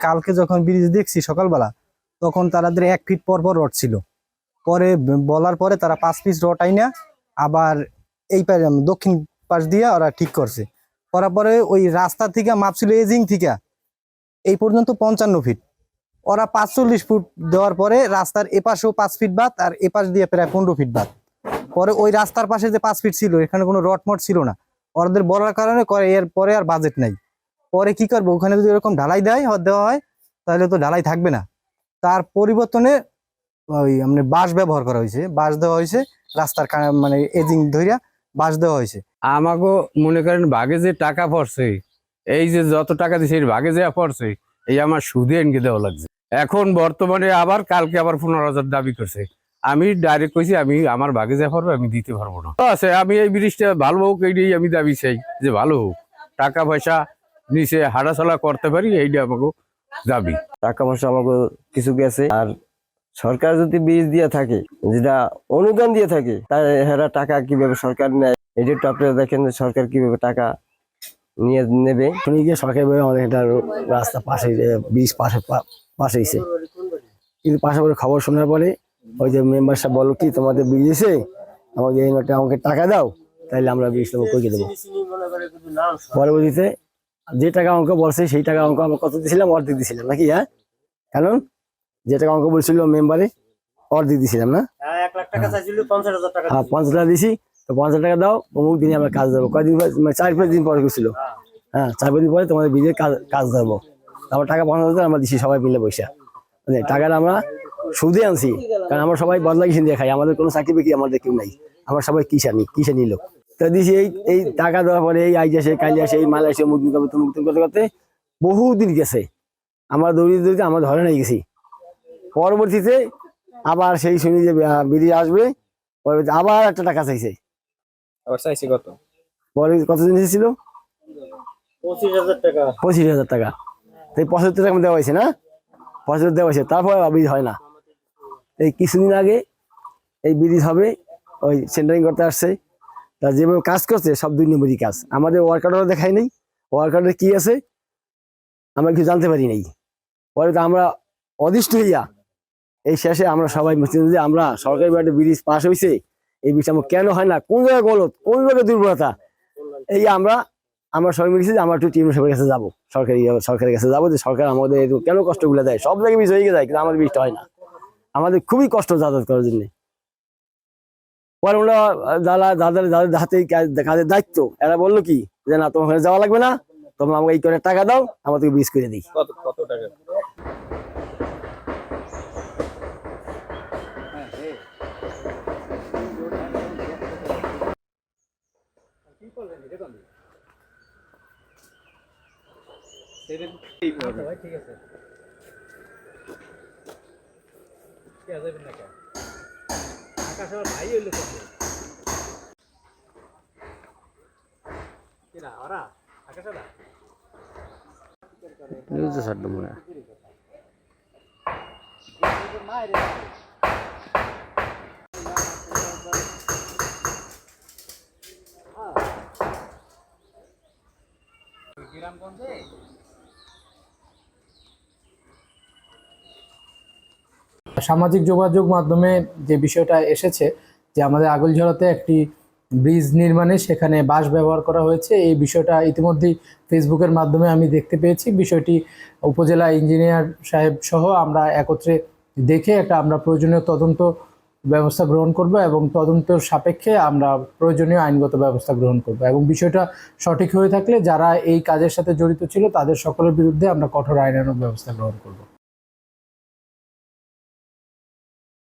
কালকে যখন ব্রিজ দেখছি সকালবেলা, তখন তাদের 1 ফিট পর পর রড ছিল। পরে বলার পরে তারা 5 পিস রড আইনা আবার এই দক্ষিণ পাশ দিয়ে ওরা ঠিক করছে। করার পরে ওই রাস্তা থেকে মাপছিল এজিং থেকে এই পর্যন্ত 55 ফিট। ওরা 45 ফুট দেওয়ার পরে রাস্তার এপাশেও 5 ফিট বাদ আর এপাশ দিয়ে প্রায় 15 ফিট বাদ। পরে ওই রাস্তার পাশে যে 5 ফিট ছিল, এখানে কোনো রড মট ছিল না। ওদের বলার কারণে করে এর পরে আর বাজেট নাই। পরে কি করবো, ওখানে যদি এরকম ঢালাই দেওয়া হয় তাহলে তো ঢালাই থাকবে না। তার পরিবর্তনে ওই মানে বাঁশ ব্যবহার করা হয়েছে, বাঁশ দেওয়া হয়েছে রাস্তার মানে এজিং ধইরা বাঁশ দেওয়া হয়েছে। আমাকে মনে করেন ভাগে যে টাকা পড়ছে, এই যে যত টাকা দিছে ভাগে যে পড়ছে, এই আমার সুদে এনকে দেওয়া লাগছে। এখন বর্তমানে আবার কালকে আবার 15,000 দাবি করছে। আমি ডাইরেক্ট কইছি আমি আমার ভাগে যা পড়বে আমি দিতে পারবো না। আছে আমি এই ব্রিজটা ভালো হোক এইটাই আমি দাবি চাই, যে ভালো হোক, টাকা পয়সা নিচে হাঁটাচলা করতে পারি, এইটা আমাকে দাবি। টাকা পয়সা আমাকে কিছু গেছে, আর সরকার যদি বীজ দিয়ে থাকে, যেটা অনুদান দিয়ে থাকে, তার হেরা টাকা কিভাবে সরকার নেয়, এটা একটু আপনারা দেখেন যে সরকার কিভাবে টাকা নিয়ে নেবে। শুনি গিয়ে সরকারি আমাদের এটা রাস্তা পাশে ব্রিজ পাশেইছে, কিন্তু পাশাপাশি খবর শোনার পরে ওই যে মেম্বার সাহেব বলো কি তোমাদের ব্রিজ এসে আমাদের এই আমাকে টাকা দাও, তাইলে আমরা ব্রিজটা করে দেবো। পরবর্তীতে যে টাকা আমাকে বলছে সেই টাকা আমাকে আমরা কত দিয়েছিলাম, অর্ধেক দিয়েছিলাম নাকি? হ্যাঁ, কারণ যে টাকা আমাকে বলছিল মেম্বারে অর্ধেক দিয়েছিলাম না? হ্যাঁ, 50,000 দিছি। তো 50,000 টাকা দাও, অমুক দিনে আমরা কাজ দেবো। কয়দিন, 4-5 দিন পরে গেছিল। হ্যাঁ, 4-5 দিন পরে তোমাদের ব্রিজের কাজ দেবো। আমরা টাকা 50,000 আমরা দিছি সবাই মিলে পয়সা, মানে টাকাটা আমরা সুদে আনছি। কারণ আমরা সবাই বদলা কিষান দিয়ে খাই, আমাদের কোনো চাকরি বাকরি আমাদের কেউ নাই, আমরা সবাই কিষানি লোক। তো দিছি এই টাকা দেওয়ার পরে এই আইজ আসে, কাল আসে, এই মাল আসে, মুখ করতে করতে বহুদিন গেছে। আমরা দৌড়িতে আমরা ধরে নিয়ে গেছি। পরবর্তীতে আবার সেই শুনি যে ব্রিজ আসবে, পরবর্তী আবার একটা টাকা চাইছে। কত? পরে কতদিন এসেছিল? 25,000 টাকা। 25,000 টাকা। তো 75 টাকা দেওয়া হয়েছে না? 75 দেওয়া হয়েছে, তারপরে ব্রিজ হয় না। এই কিছুদিন আগে এই ব্রিজ হবে, ওই সেন্টারিং করতে আসছে, তা যেভাবে কাজ করছে সব 2 নম্বরই কাজ। আমাদের ওয়ার্কারও দেখাই নাই, ওয়ার্কারের কি আছে আমরা কিছু জানতে পারি নাই। পরে তো আমরা অদৃষ্ট হইয়া এই শেষে আমরা সবাই যে আমরা সরকারি বাড়িতে ব্রিজ পাস হয়েছে, এই ব্রিজ আমার কেন হয় না, কোন জায়গায় গলত, কোন জায়গায় দুর্বলতা, এই আমরা সবাই মিলছি যে আমরা একটু টিম সবার কাছে যাবো, সরকারের কাছে যাবো, যে সরকার আমাদের কেন কষ্টগুলো দেয়। সব জায়গায় ব্রিজ হয়ে যায়, কিন্তু আমাদের ব্রিজটা হয় না। আমাদের খুবই কষ্ট যাতায়াত করার জন্য। পরে আমরা যাদের হাতে কাজের দায়িত্ব, এরা বললো কি যে না, তোমার যাওয়া লাগবে না, তোমরা আমাকে এই করে টাকা দাও, আমাদেরকে ব্রিজ করে দিই। কত টাকা? ঠিক আছে, ভাই হইলো ওরা আকাশা সামাজিক যোগাযোগ মাধ্যমে যে বিষয়টা এসেছে যে আমাদের আগলঝরাতে একটি ব্রিজ নির্মাণে সেখানে বাঁশ ব্যবহার করা হয়েছে, এই বিষয়টা ইতিমধ্যেই ফেসবুকের মাধ্যমে আমি দেখতে পেয়েছি। বিষয়টি উপজেলা ইঞ্জিনিয়ার সাহেব সহ আমরা একত্রে দেখে আমরা প্রয়োজনীয় তদন্ত ব্যবস্থা গ্রহণ করব এবং তদন্তের সাপেক্ষে আমরা প্রয়োজনীয় আইনগত ব্যবস্থা গ্রহণ করব এবং বিষয়টা সঠিক হয়ে থাকলে যারা এই কাজের সাথে জড়িত ছিল তাদের সকলের বিরুদ্ধে আমরা কঠোর আইনানুগ ব্যবস্থা গ্রহণ করব।